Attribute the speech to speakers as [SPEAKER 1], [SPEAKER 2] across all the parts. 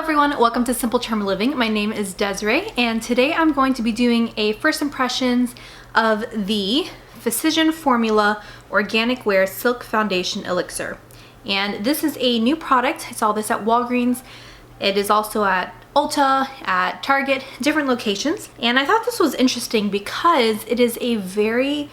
[SPEAKER 1] everyone, welcome to Simple Charm Living. My name is Desiree and today I'm going to be doing a first impressions of the Physician Formula Organic Wear Silk Foundation Elixir. And this is a new product. I saw this at Walgreens. It is also at Ulta, at Target, different locations. And I thought this was interesting because it is a very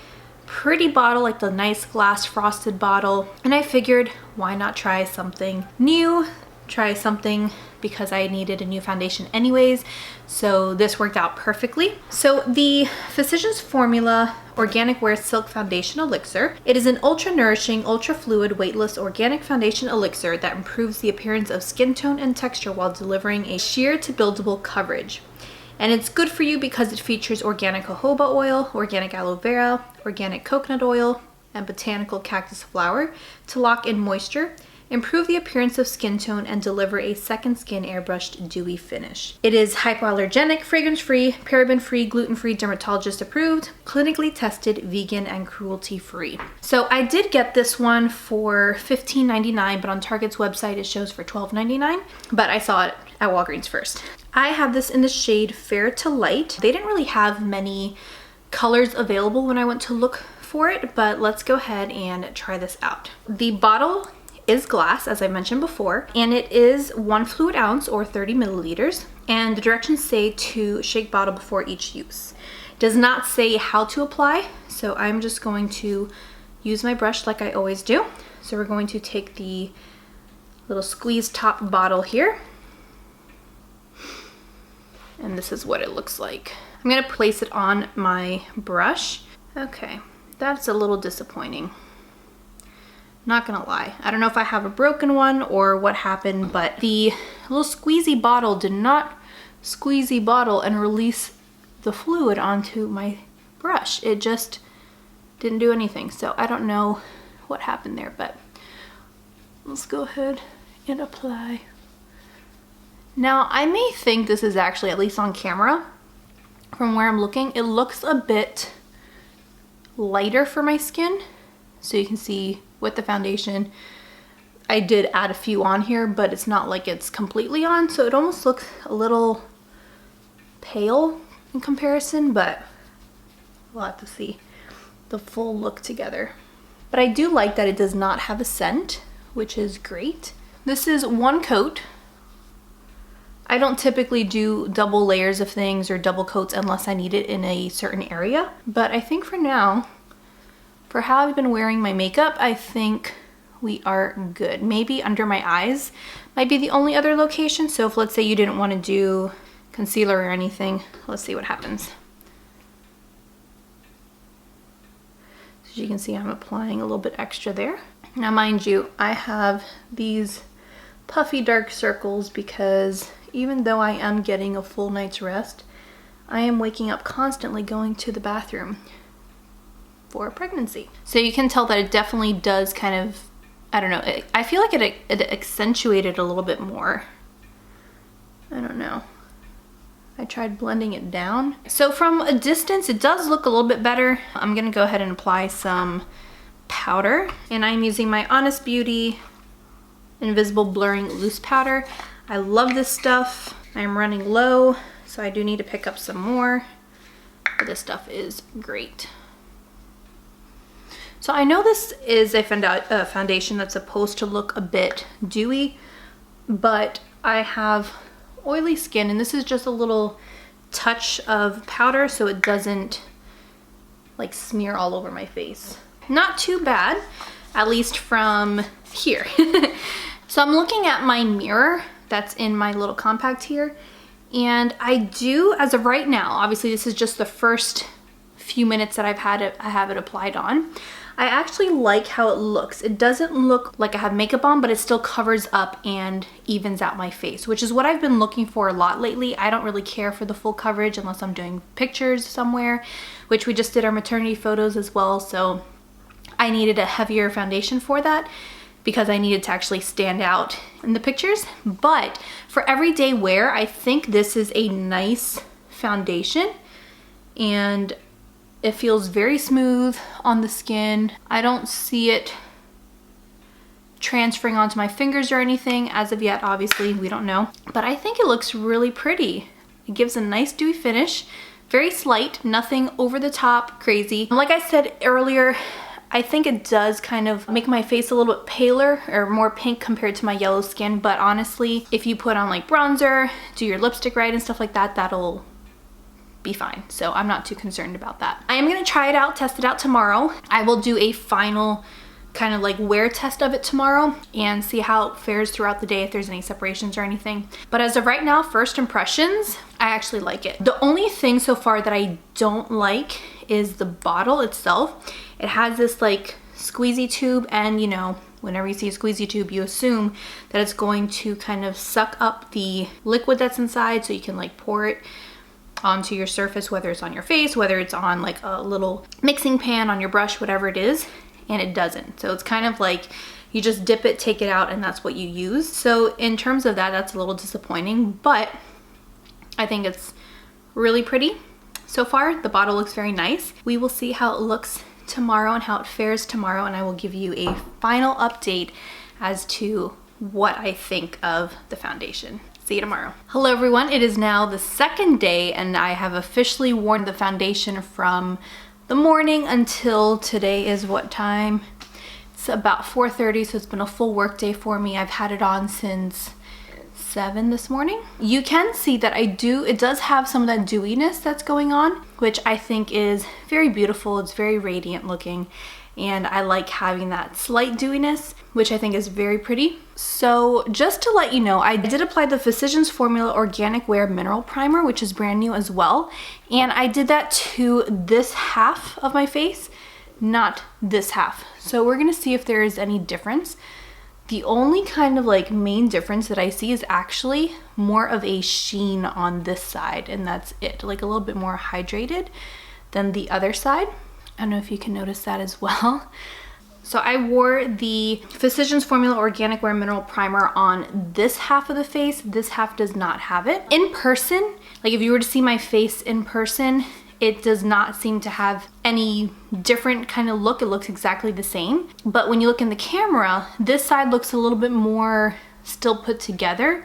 [SPEAKER 1] pretty bottle, like the nice glass frosted bottle. And I figured, why not try something new? Try something because I needed a new foundation anyways, so this worked out perfectly. So the Physicians Formula Organic Wear Silk Foundation Elixir, it is an ultra nourishing, ultra fluid, weightless organic foundation elixir that improves the appearance of skin tone and texture while delivering a sheer to buildable coverage. And it's good for you because it features organic jojoba oil, organic aloe vera, organic coconut oil, and botanical cactus flower to lock in moisture, improve the appearance of skin tone, and deliver a second skin airbrushed dewy finish. It is hypoallergenic, fragrance-free, paraben-free, gluten-free, dermatologist approved, clinically tested, vegan, and cruelty-free. So I did get this one for $15.99, but on Target's website it shows for $12.99, but I saw it at Walgreens first. I have this in the shade Fair to Light. They didn't really have many colors available when I went to look for it, but let's go ahead and try this out. The bottle is glass, as I mentioned before, and it is 1 fluid ounce or 30 milliliters, and the directions say to shake bottle before each use. It does not say how to apply, so I'm just going to use my brush like I always do. So we're going to take the little squeeze top bottle here, and this is what it looks like. I'm going to place it on my brush. Okay, that's a little disappointing. Not gonna lie, I don't know if I have a broken one or what happened, but the little squeezy bottle did not squeezy bottle and release the fluid onto my brush. It just didn't do anything. So I don't know what happened there, but let's go ahead and apply. Now I may think this is actually, at least on camera, from where I'm looking, it looks a bit lighter for my skin. So you can see with the foundation, I did add a few on here, but it's not like it's completely on, so it almost looks a little pale in comparison, but we'll have to see the full look together. But I do like that it does not have a scent, which is great. This is one coat. I don't typically do double layers of things or double coats unless I need it in a certain area, but I think for now, for how I've been wearing my makeup, I think we are good. Maybe under my eyes might be the only other location. So if, let's say, you didn't want to do concealer or anything, let's see what happens. So as you can see, I'm applying a little bit extra there. Now, mind you, I have these puffy dark circles because even though I am getting a full night's rest, I am waking up constantly going to the bathroom for pregnancy. So you can tell that it definitely does kind of, I don't know, I feel like it accentuated a little bit more. I don't know. I tried blending it down. So from a distance, it does look a little bit better. I'm gonna go ahead and apply some powder, and I'm using my Honest Beauty Invisible Blurring Loose Powder. I love this stuff. I'm running low, so I do need to pick up some more, but this stuff is great. So I know this is a foundation that's supposed to look a bit dewy, but I have oily skin, and this is just a little touch of powder so it doesn't like smear all over my face. Not too bad, at least from here. So I'm looking at my mirror that's in my little compact here, and I do, as of right now, obviously this is just the first few minutes that I have it applied on. I actually like how it looks. It doesn't look like I have makeup on, but it still covers up and evens out my face, which is what I've been looking for a lot lately. I don't really care for the full coverage unless I'm doing pictures somewhere, which we just did our maternity photos as well. So I needed a heavier foundation for that because I needed to actually stand out in the pictures. But for everyday wear, I think this is a nice foundation, and it feels very smooth on the skin. I don't see it transferring onto my fingers or anything. As of yet, obviously, we don't know. But I think it looks really pretty. It gives a nice dewy finish. Very slight, nothing over the top crazy. Like I said earlier, I think it does kind of make my face a little bit paler or more pink compared to my yellow skin. But honestly, if you put on like bronzer, do your lipstick right and stuff like that, that'll be fine. So I'm not too concerned about that. I am gonna try it out, test it out tomorrow. I will do a final kind of like wear test of it tomorrow and see how it fares throughout the day, if there's any separations or anything. But as of right now, first impressions, I actually like it. The only thing so far that I don't like is the bottle itself. It has this like squeezy tube, and you know, whenever you see a squeezy tube, you assume that it's going to kind of suck up the liquid that's inside so you can like pour it onto your surface, whether it's on your face, whether it's on like a little mixing pan, on your brush, whatever it is. And it doesn't. So it's kind of like you just dip it, take it out, and that's what you use. So in terms of that, that's a little disappointing, but I think it's really pretty so far. The bottle looks very nice. We will see how it looks tomorrow and how it fares tomorrow, and I will give you a final update as to what I think of the foundation. See you tomorrow. Hello everyone, it is now the second day and I have officially worn the foundation from the morning until today is what time? It's about 4:30, so it's been a full work day for me. I've had it on since 7 this morning. You can see that it does have some of that dewiness that's going on, which I think is very beautiful. It's very radiant looking, and I like having that slight dewiness, which I think is very pretty. So just to let you know, I did apply the Physicians Formula Organic Wear Mineral Primer, which is brand new as well. And I did that to this half of my face, not this half. So we're gonna see if there is any difference. The only kind of like main difference that I see is actually more of a sheen on this side, and that's it. Like a little bit more hydrated than the other side. I don't know if you can notice that as well. So I wore the Physicians Formula Organic Wear Mineral Primer on this half of the face. This half does not have it. In person, like if you were to see my face in person, it does not seem to have any different kind of look. It looks exactly the same. But when you look in the camera, this side looks a little bit more still put together.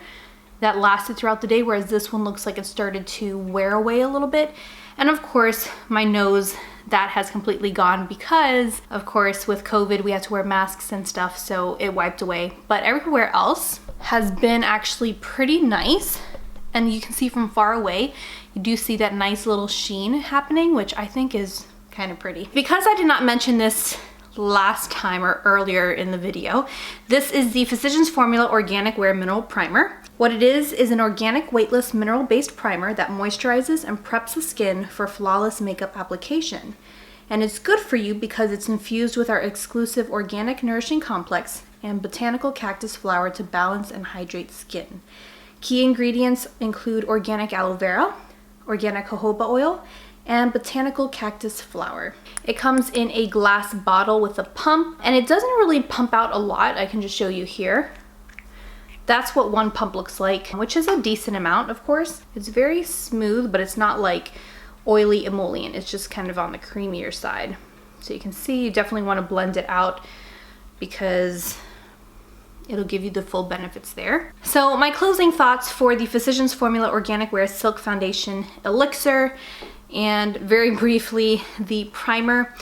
[SPEAKER 1] That lasted throughout the day, whereas this one looks like it started to wear away a little bit. And of course, my nose, that has completely gone because, of course, with COVID, we had to wear masks and stuff, so it wiped away. But everywhere else has been actually pretty nice. And you can see from far away, you do see that nice little sheen happening, which I think is kind of pretty. Because I did not mention this last time or earlier in the video, this is the Physicians Formula Organic Wear Mineral Primer. What it is an organic weightless mineral-based primer that moisturizes and preps the skin for flawless makeup application. And it's good for you because it's infused with our exclusive organic nourishing complex and botanical cactus flower to balance and hydrate skin. Key ingredients include organic aloe vera, organic jojoba oil, and botanical cactus flower. It comes in a glass bottle with a pump, and it doesn't really pump out a lot. I can just show you here. That's what one pump looks like, which is a decent amount, of course. It's very smooth, but it's not like oily emollient. It's just kind of on the creamier side. So you can see you definitely want to blend it out because it'll give you the full benefits there. So my closing thoughts for the Physicians Formula Organic Wear Silk Foundation Elixir, and very briefly, the primer.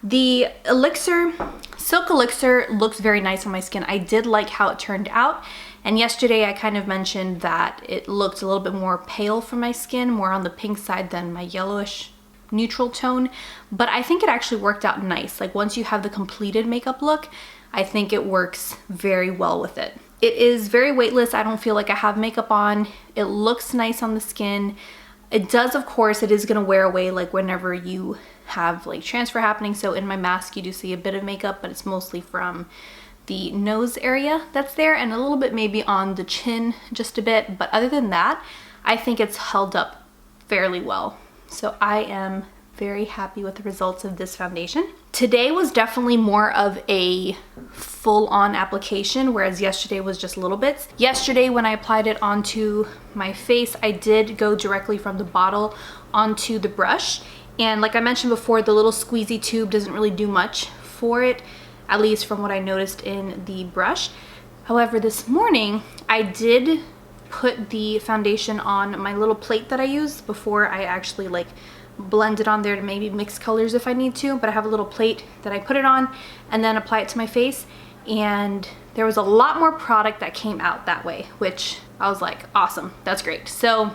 [SPEAKER 1] The Elixir, Silk Elixir looks very nice on my skin. I did like how it turned out. And yesterday I kind of mentioned that it looked a little bit more pale for my skin, more on the pink side than my yellowish neutral tone. But I think it actually worked out nice. Like once you have the completed makeup look, I think it works very well with it. It is very weightless. I don't feel like I have makeup on. It looks nice on the skin. It does, of course, it is gonna wear away like whenever you have like transfer happening. So in my mask, you do see a bit of makeup, but it's mostly from the nose area that's there and a little bit maybe on the chin, just a bit. But other than that, I think it's held up fairly well. So I am very happy with the results of this foundation. Today was definitely more of a full-on application, whereas yesterday was just little bits. Yesterday when I applied it onto my face, I did go directly from the bottle onto the brush. And like I mentioned before, the little squeezy tube doesn't really do much for it. at least from what I noticed in the brush. However, this morning I did put the foundation on my little plate that I use before I actually like blend it on there to maybe mix colors if I need to, but I have a little plate that I put it on and then apply it to my face, and there was a lot more product that came out that way, which I was like, awesome, that's great. So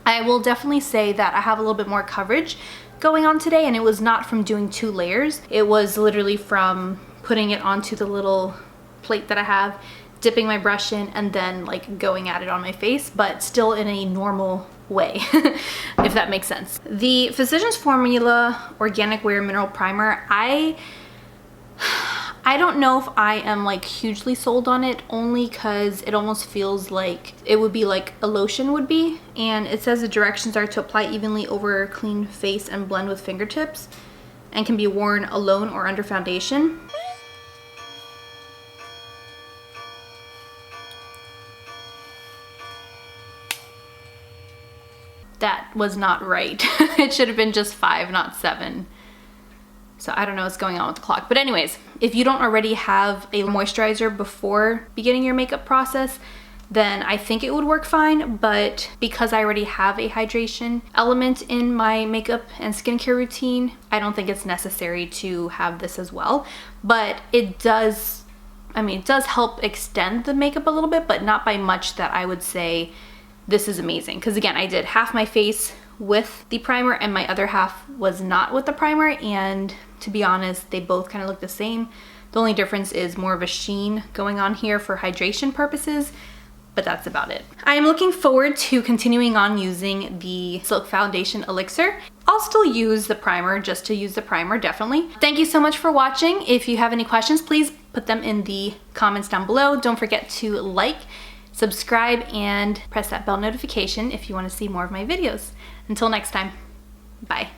[SPEAKER 1] I will definitely say that I have a little bit more coverage going on today, and it was not from doing 2 layers. It was literally from putting it onto the little plate that I have, dipping my brush in, and then like going at it on my face, but still in a normal way, if that makes sense. The Physicians Formula Organic Wear Mineral Primer, I don't know if I am like hugely sold on it, only because it almost feels like it would be like a lotion would be, and it says the directions are to apply evenly over a clean face and blend with fingertips, and can be worn alone or under foundation. That was not right. It should have been just 5, not 7. So I don't know what's going on with the clock. But anyways, if you don't already have a moisturizer before beginning your makeup process, then I think it would work fine. But because I already have a hydration element in my makeup and skincare routine, I don't think it's necessary to have this as well. But it does, I mean, it does help extend the makeup a little bit, but not by much that I would say this is amazing. Because again, I did half my face with the primer and my other half was not with the primer, and to be honest, they both kind of look the same. The only difference is more of a sheen going on here for hydration purposes, but that's about it. I am looking forward to continuing on using the Silk Foundation Elixir. I'll still use the primer just to use the primer, definitely. Thank you so much for watching. If you have any questions, please put them in the comments down below. Don't forget to like, subscribe, and press that bell notification if you want to see more of my videos. Until next time, bye.